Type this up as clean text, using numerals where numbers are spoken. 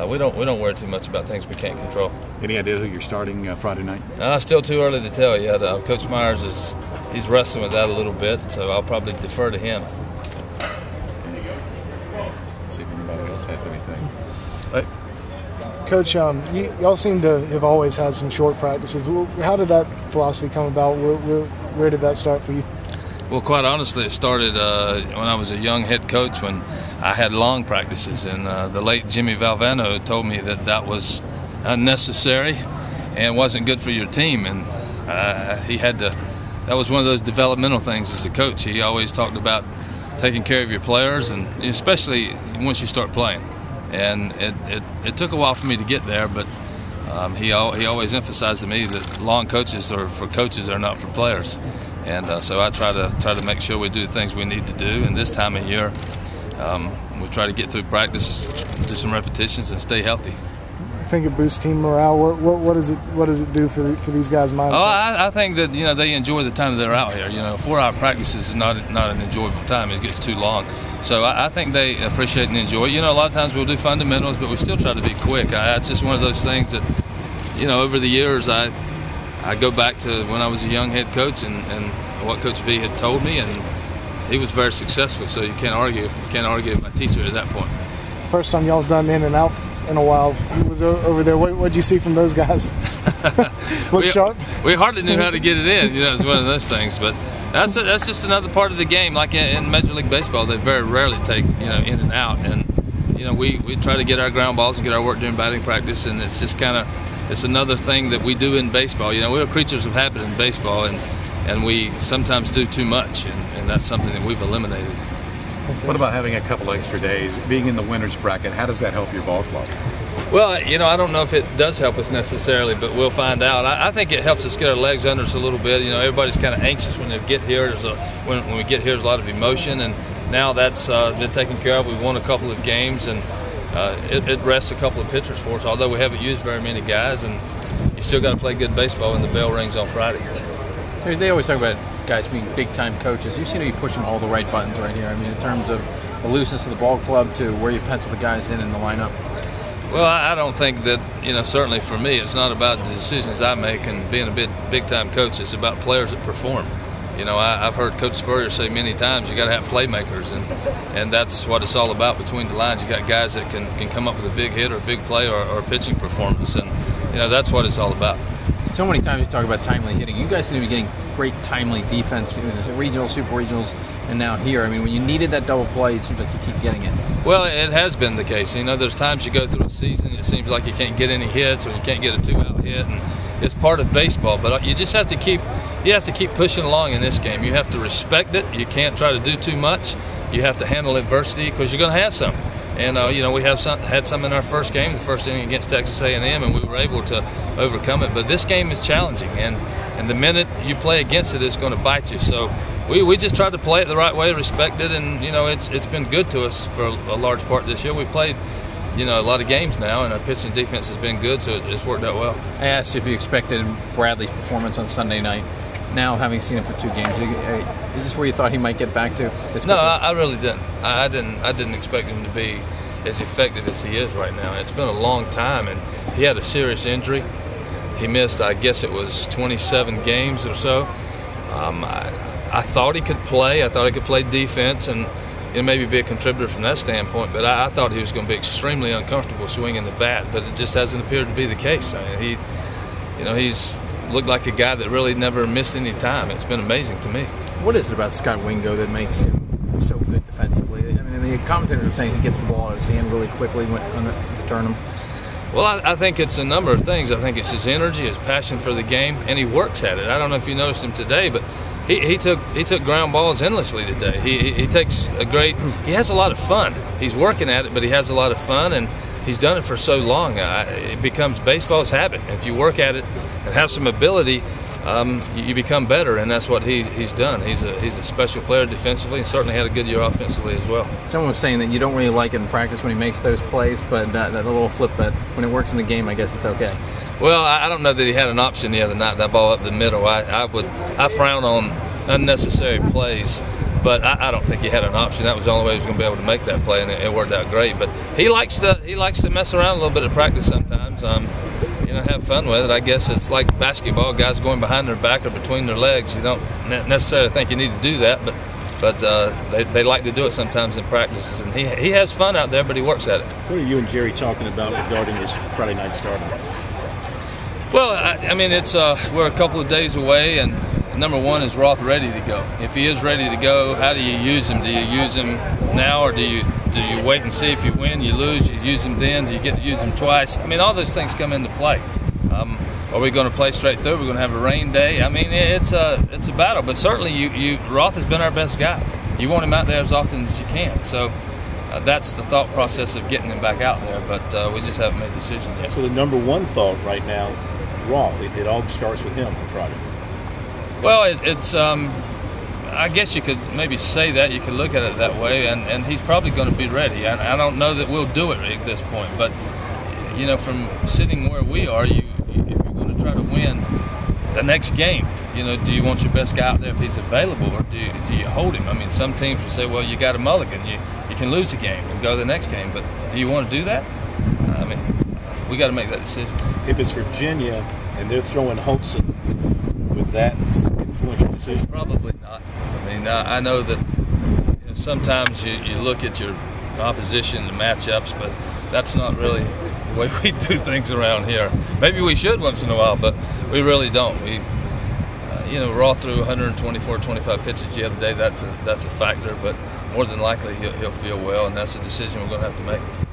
we don't worry too much about things we can't control. Any idea who you're starting Friday night? Still too early to tell yet. Coach Myers he's wrestling with that a little bit, so I'll probably defer to him. See if anybody else has anything. Coach, y'all seem to have always had some short practices. How did that philosophy come about? Where did that start for you? Well, quite honestly, it started when I was a young head coach, when I had long practices, and the late Jimmy Valvano told me that was unnecessary and wasn't good for your team, and he had to. That was one of those developmental things as a coach. He always talked about taking care of your players, and especially once you start playing. And it took a while for me to get there, but he always emphasized to me that long coaches are for coaches, they're not for players. And so I try to make sure we do the things we need to do. And this time of year, we try to get through practice, do some repetitions, and stay healthy. I think it boosts team morale. What does it do for these guys' mindsets? Oh, I think that they enjoy the time that they're out here. 4-hour practice is not an enjoyable time. It gets too long. So I think they appreciate and enjoy it. A lot of times we'll do fundamentals, but we still try to be quick. It's just one of those things that over the years I go back to when I was a young head coach and what Coach V had told me, and he was very successful. So you can't argue. You can't argue with my teacher at that point. First time y'all's done in and out in a while. He was over there. What'd you see from those guys? Look sharp. We hardly knew how to get it in. It's one of those things. But that's just another part of the game. Like in Major League Baseball, they very rarely take in and out. And we try to get our ground balls and get our work during batting practice. And it's just it's another thing that we do in baseball. We're creatures of habit in baseball, and we sometimes do too much, and that's something that we've eliminated. What about having a couple extra days, being in the winner's bracket? How does that help your ball club? Well, I don't know if it does help us necessarily, but we'll find out. I think it helps us get our legs under us a little bit. Everybody's kind of anxious when they get here. When we get here, there's a lot of emotion, and now that's been taken care of. We've won a couple of games, and it rests a couple of pitchers for us, although we haven't used very many guys, and you still got to play good baseball when the bell rings on Friday. They always talk about guys being big-time coaches. You seem to be pushing all the right buttons right here. I mean, in terms of the looseness of the ball club to where you pencil the guys in the lineup. Well, I don't think that, certainly for me, it's not about the decisions I make and being a big-time coach. It's about players that perform. I've heard Coach Spurrier say many times, you got to have playmakers, and that's what it's all about between the lines. You got guys that can come up with a big hit or a big play or a pitching performance, and that's what it's all about. So many times you talk about timely hitting. You guys seem to be getting great timely defense, regionals, super regionals, and now here. I mean, when you needed that double play, it seems like you keep getting it. Well, it has been the case. There's times you go through a season, it seems like you can't get any hits or you can't get a 2-out hit, and it's part of baseball. But you just have to keep pushing along in this game. You have to respect it. You can't try to do too much. You have to handle adversity because you're going to have some. And we had some in our first game, the first inning against Texas A&M, and we were able to overcome it. But this game is challenging, and the minute you play against it, it's going to bite you. So we just tried to play it the right way, respect it, and it's been good to us for a large part this year. We played a lot of games now, and our pitching defense has been good, so it's worked out well. I asked you if you expected Bradley's performance on Sunday night. Now, having seen him for 2 games, is this where you thought he might get back to? No, I really didn't. I didn't expect him to be as effective as he is right now. It's been a long time, and he had a serious injury. He missed, I guess it was 27 games or so. I thought he could play. I thought he could play defense and maybe be a contributor from that standpoint. But I thought he was going to be extremely uncomfortable swinging the bat. But it just hasn't appeared to be the case. I mean, he's looked like a guy that really never missed any time. It's been amazing to me. What is it about Scott Wingo that makes him so good defensively? I mean, the commentators are saying he gets the ball out of his hand really quickly to turn him. Well, I think it's a number of things. I think it's his energy, his passion for the game, and he works at it. I don't know if you noticed him today, but he took ground balls endlessly today. He takes he has a lot of fun. He's working at it, but he has a lot of fun, and he's done it for so long. It becomes baseball's habit. If you work at it and have some ability, you become better, and that's what he's done. He's a special player defensively, and certainly had a good year offensively as well. Someone was saying that you don't really like it in practice when he makes those plays, but that little flip, but when it works in the game, I guess it's okay. Well, I don't know that he had an option the other night. That ball up the middle, I frown on unnecessary plays but I don't think he had an option. That was the only way he was going to be able to make that play, and it worked out great. But he likes to mess around a little bit at practice sometimes. You know, have fun with it. I guess it's like basketball, guys going behind their back or between their legs. You don't necessarily think you need to do that, but they like to do it sometimes in practices. And he has fun out there, but he works at it. What are you and Jerry talking about regarding this Friday night starting? Well, I mean, it's we're a couple of days away, and number one is Roth ready to go. If he is ready to go, how do you use him? Do you use him now, or do you wait and see if you win, you lose, you use him then? Do you get to use him twice? I mean, all those things come into play. Are we going to play straight through? We're going to have a rain day. I mean, it's a battle, but certainly Roth has been our best guy. You want him out there as often as you can. So that's the thought process of getting him back out there, but we just haven't made a decision yet. So the number one thought right now, Roth, it all starts with him for Friday. Well, it's I guess you could maybe say that. You could look at it that way, and he's probably going to be ready. I don't know that we'll do it at this point, but you know, from sitting where we are, if you're going to try to win the next game, you know, do you want your best guy out there if he's available, or do you hold him? I mean, some teams will say, well, you got a mulligan, you can lose a game and go to the next game, but do you want to do that? I mean, we got to make that decision. If it's Virginia and they're throwing Holtzen, would that influence your decision? Probably not. I mean, I know that sometimes you look at your opposition and matchups, but that's not really the way we do things around here. Maybe we should once in a while, but we really don't. You know, Roth threw 124, 25 pitches the other day. That's a factor, but more than likely he'll feel well, and that's a decision we're going to have to make.